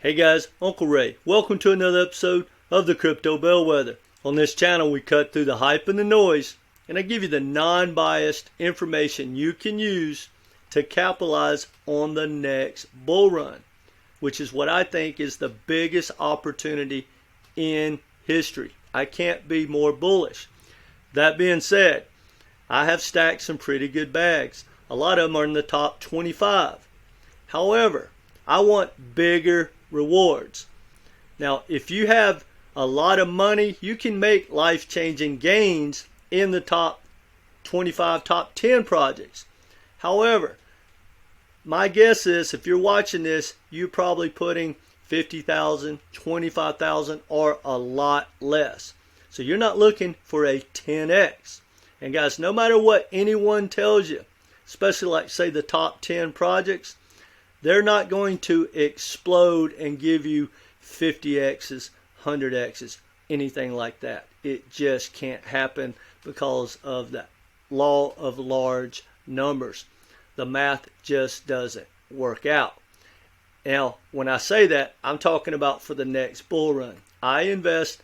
Hey guys, Uncle Ray. Welcome to another episode of the Crypto Bellwether. On this channel we cut through the hype and the noise, and I give you the non-biased information you can use to capitalize on the next bull run, which is what I think is the biggest opportunity in history. I can't be more bullish. That being said, I have stacked some pretty good bags. A lot of them are in the top 25. However, I want bigger rewards. Now, if you have a lot of money, you can make life-changing gains in the top 25, top 10 projects. However, my guess is if you're watching this, you're probably putting 50,000, 25,000, or a lot less. So you're not looking for a 10x. And guys, no matter what anyone tells you, especially like say the top 10 projects, they're not going to explode and give you 50x's, 100x's, anything like that. It just can't happen because of the law of large numbers. The math just doesn't work out. Now, when I say that, I'm talking about for the next bull run. I invest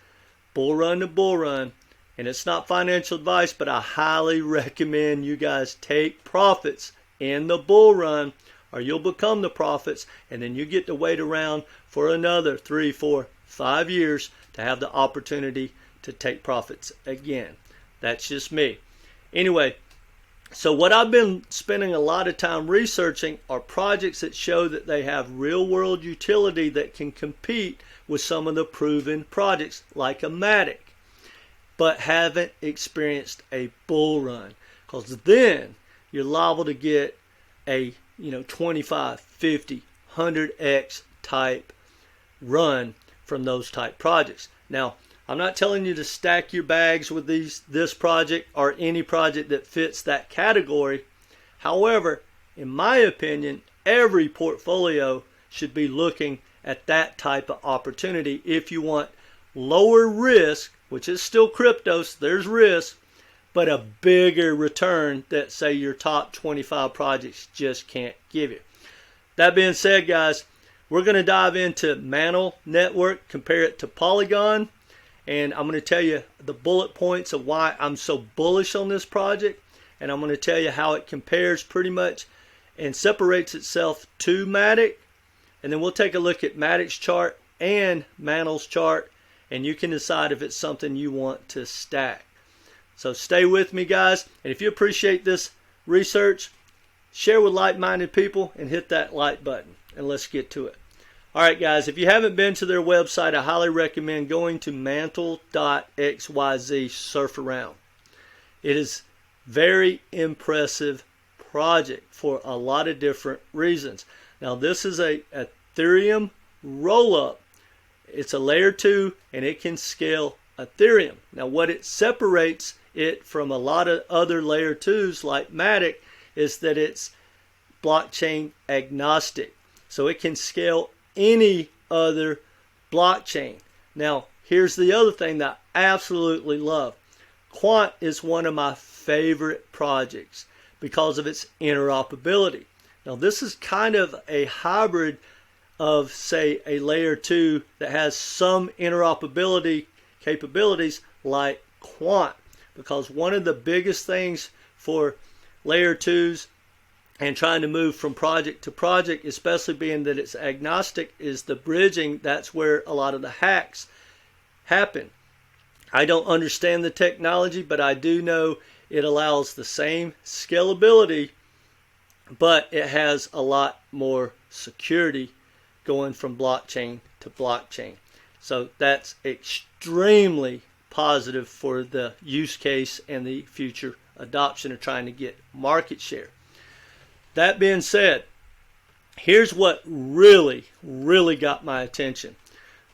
bull run to bull run, and it's not financial advice, but I highly recommend you guys take profits in the bull run, or you'll become the profits, and then you get to wait around for another 3, 4, 5 years to have the opportunity to take profits again. That's just me. Anyway, so what I've been spending a lot of time researching are projects that show that they have real world utility that can compete with some of the proven projects like a MATIC, but haven't experienced a bull run, because then you're liable to get a 25, 50, 100x type run from those type projects. Now, I'm not telling you to stack your bags with this project or any project that fits that category. However, in my opinion, every portfolio should be looking at that type of opportunity if you want lower risk, which is still crypto, so there's risk, but a bigger return that say your top 25 projects just can't give you. That being said, guys, we're going to dive into Mantle Network, compare it to Polygon, and I'm going to tell you the bullet points of why I'm so bullish on this project, and I'm going to tell you how it compares pretty much and separates itself to MATIC, and then we'll take a look at MATIC's chart and Mantle's chart, and you can decide if it's something you want to stack. So stay with me, guys, and if you appreciate this research, share with like-minded people and hit that like button, and let's get to it. Alright guys, if you haven't been to their website, I highly recommend going to mantle.xyz, surf around. It is very impressive project for a lot of different reasons. Now this is a Ethereum roll-up. It's a layer 2 and it can scale Ethereum. Now what it separates it from a lot of other layer 2s like MATIC is that it's blockchain agnostic. So it can scale any other blockchain. Now here's the other thing that I absolutely love. Quant is one of my favorite projects because of its interoperability. Now this is kind of a hybrid of say a layer 2 that has some interoperability capabilities like Quant, because one of the biggest things for layer 2s and trying to move from project to project, especially being that it's agnostic, is the bridging. That's where a lot of the hacks happen. I don't understand the technology, but I do know it allows the same scalability, but it has a lot more security going from blockchain to blockchain. So that's extremely positive for the use case and the future adoption of trying to get market share. That being said, here's what really got my attention.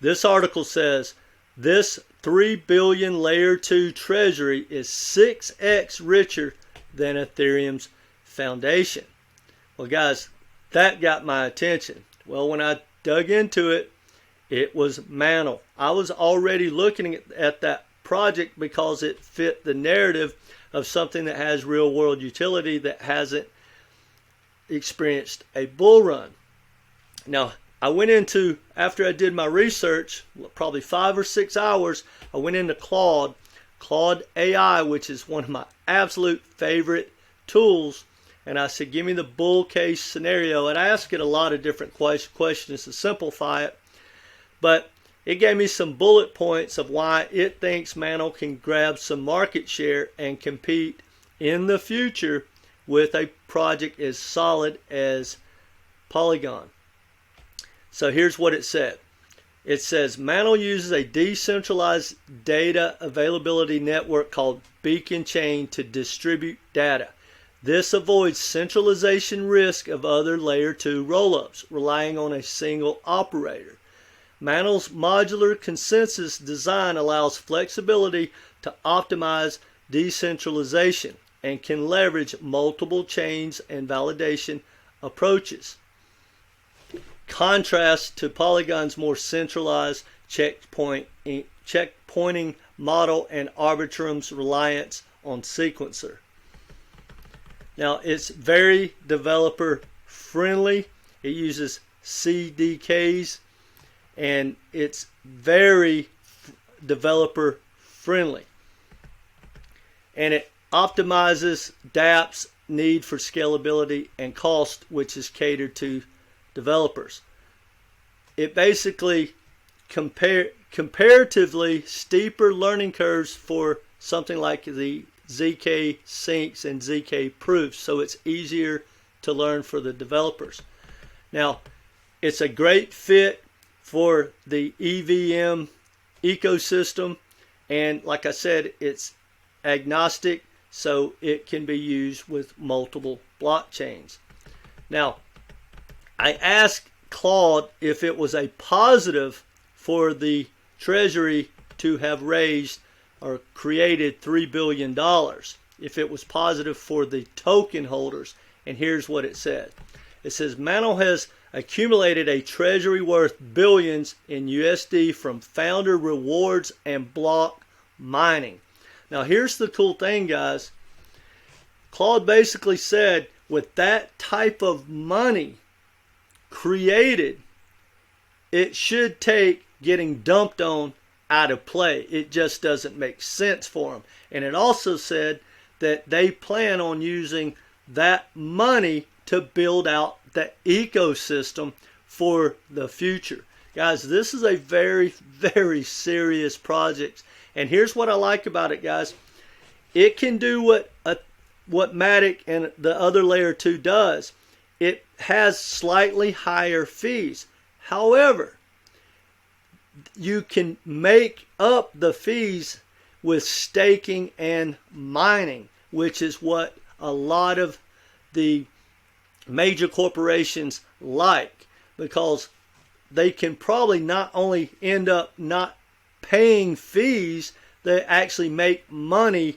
This article says this 3 billion layer 2 treasury is 6x richer than Ethereum's foundation. Well guys, that got my attention. Well, when I dug into it, it was Mantle. I was already looking at that project because it fit the narrative of something that has real world utility that hasn't experienced a bull run. Now, I went into, after I did my research, probably 5 or 6 hours, I went into Claude AI, which is one of my absolute favorite tools, and I said, give me the bull case scenario, and I asked it a lot of different questions to simplify it, but it gave me some bullet points of why it thinks Mantle can grab some market share and compete in the future with a project as solid as Polygon. So here's what it said. It says Mantle uses a decentralized data availability network called Beacon Chain to distribute data. This avoids centralization risk of other layer 2 rollups relying on a single operator. Mantle's modular consensus design allows flexibility to optimize decentralization and can leverage multiple chains and validation approaches. Contrast to Polygon's more centralized checkpointing model and Arbitrum's reliance on sequencer. Now, it's very developer friendly. It uses CDKs and it's very developer friendly. And it optimizes dApp's need for scalability and cost, which is catered to developers. It basically comparatively steeper learning curves for something like the ZK syncs and ZK proofs, so it's easier to learn for the developers. Now, it's a great fit for the EVM ecosystem, and like I said, it's agnostic, so it can be used with multiple blockchains. Now, I asked Claude if it was a positive for the Treasury to have raised or created $3 billion, if it was positive for the token holders, and here's what it said. It says Mantle has accumulated a treasury worth billions in USD from founder rewards and block mining. Now here's the cool thing, guys. Claude basically said with that type of money created, it should take getting dumped on out of play. It just doesn't make sense for them. And it also said that they plan on using that money to build out the ecosystem for the future. Guys, this is a very, very serious project. And here's what I like about it, guys. It can do what MATIC and the other layer 2 does. It has slightly higher fees. However, you can make up the fees with staking and mining, which is what a lot of the major corporations like, because they can probably not only end up not paying fees, they actually make money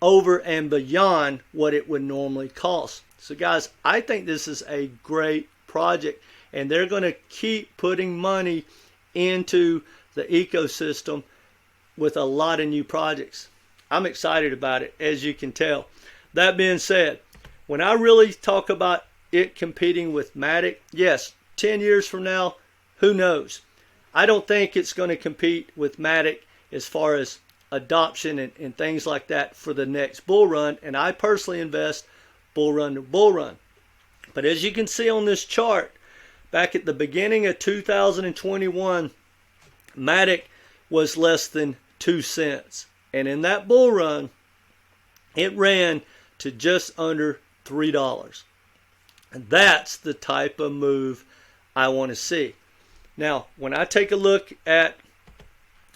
over and beyond what it would normally cost. So guys, I think this is a great project, and they're going to keep putting money into the ecosystem with a lot of new projects. I'm excited about it, as you can tell. That being said, when I really talk about it competing with MATIC, yes, 10 years from now, who knows? I don't think it's going to compete with MATIC as far as adoption and things like that for the next bull run, and I personally invest bull run to bull run. But as you can see on this chart, back at the beginning of 2021, MATIC was less than 2 cents. And in that bull run, it ran to just under $3. And that's the type of move I want to see. Now, when I take a look at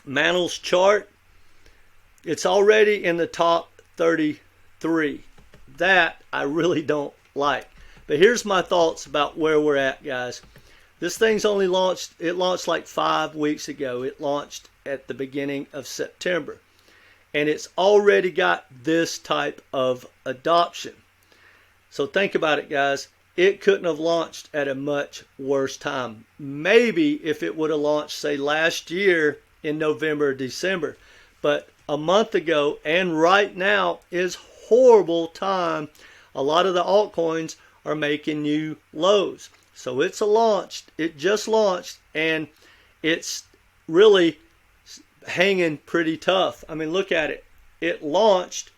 Mantle's chart, it's already in the top 33. That I really don't like. But here's my thoughts about where we're at, guys. This thing's only launched, it launched like 5 weeks ago. It launched at the beginning of September. And it's already got this type of adoption. So think about it, guys. It couldn't have launched at a much worse time. Maybe if it would have launched, say, last year in November or December. But a month ago and right now is horrible time. A lot of the altcoins are making new lows. So it's launched. It just launched, and it's really hanging pretty tough. I mean, look at it. It launched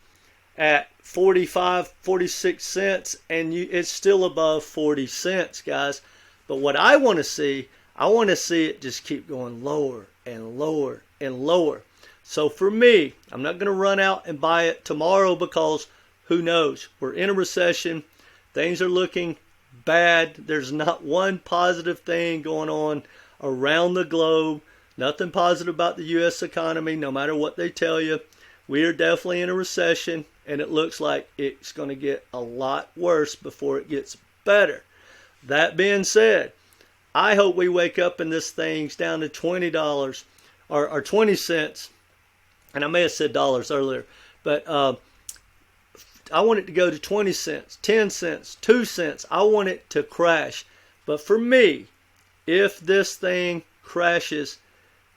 at 45, 46 cents, and it's still above 40 cents, guys. But what I want to see it just keep going lower and lower and lower. So for me, I'm not going to run out and buy it tomorrow because who knows? We're in a recession. Things are looking bad. There's not one positive thing going on around the globe. Nothing positive about the U.S. economy, no matter what they tell you. We are definitely in a recession, and it looks like it's going to get a lot worse before it gets better. That being said, I hope we wake up and this thing's down to $20 or 20 cents. And I may have said dollars earlier, but I want it to go to 20 cents, 10 cents, 2 cents. I want it to crash. But for me, if this thing crashes,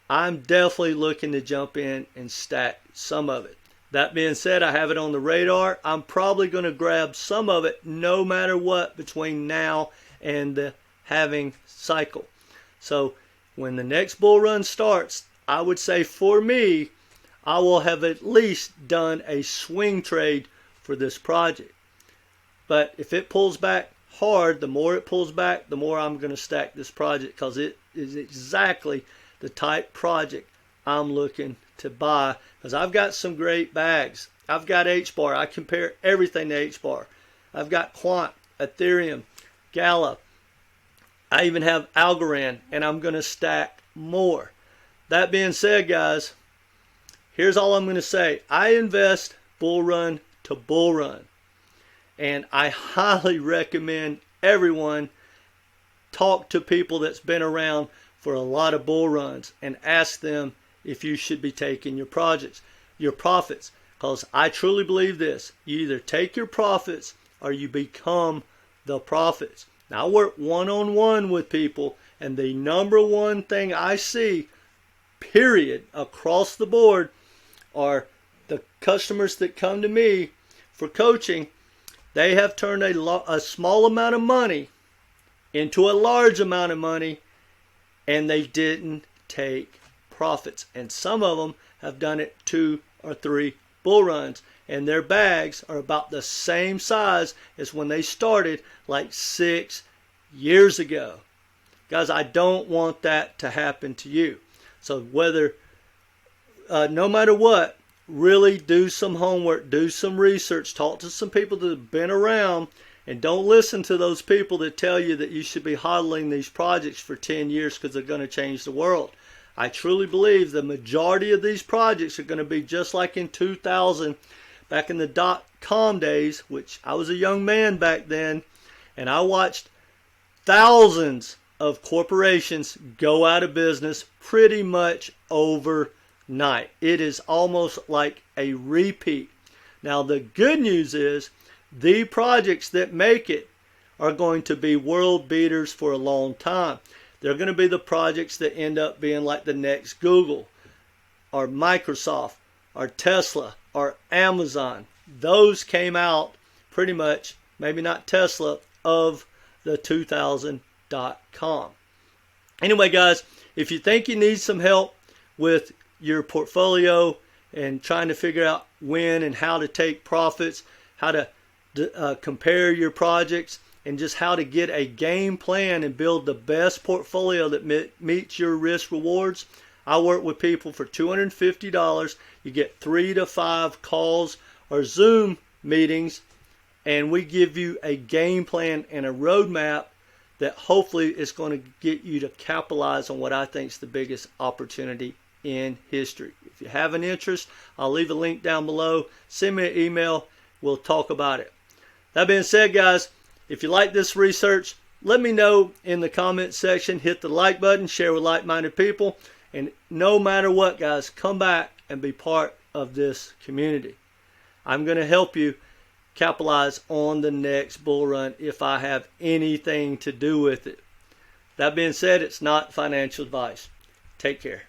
I'm definitely looking to jump in and stack some of it. That being said, I have it on the radar. I'm probably going to grab some of it no matter what between now and the halving cycle. So when the next bull run starts, I would say for me, I will have at least done a swing trade for this project. But if it pulls back hard, the more it pulls back, the more I'm going to stack this project because it is exactly the type project I'm looking to buy because I've got some great bags. I've got H-bar. I compare everything to H-bar. I've got Quant, Ethereum, Gala. I even have Algorand, and I'm going to stack more. That being said, guys, here's all I'm going to say. I invest bull run to bull run. And I highly recommend everyone talk to people that's been around for a lot of bull runs and ask them if you should be taking your profits. Because I truly believe this. You either take your profits or you become the profits. Now, I work one-on-one with people, and the number one thing I see, period, across the board, are the customers that come to me for coaching. They have turned a small amount of money into a large amount of money, and they didn't take profits. And some of them have done it 2 or 3 bull runs, and their bags are about the same size as when they started like 6 years ago. Guys, I don't want that to happen to you. So no matter what, really do some homework, do some research, talk to some people that have been around, and don't listen to those people that tell you that you should be hodling these projects for 10 years because they're going to change the world. I truly believe the majority of these projects are going to be just like in 2000, back in the dot-com days, which I was a young man back then, and I watched thousands of corporations go out of business pretty much overnight. It is almost like a repeat. Now, the good news is the projects that make it are going to be world beaters for a long time. They're going to be the projects that end up being like the next Google or Microsoft or Tesla or Amazon. Those came out pretty much, maybe not Tesla, of the 2000.com. Anyway, guys, if you think you need some help with your portfolio and trying to figure out when and how to take profits, how to compare your projects, and just how to get a game plan and build the best portfolio that meets your risk rewards, I work with people for $250. You get 3 to 5 calls or Zoom meetings, and we give you a game plan and a roadmap that hopefully is going to get you to capitalize on what I think is the biggest opportunity in history. If you have an interest, I'll leave a link down below. Send me an email. We'll talk about it. That being said, guys, if you like this research, let me know in the comment section. Hit the like button, share with like-minded people, and no matter what, guys, come back and be part of this community. I'm going to help you capitalize on the next bull run if I have anything to do with it. That being said, it's not financial advice. Take care.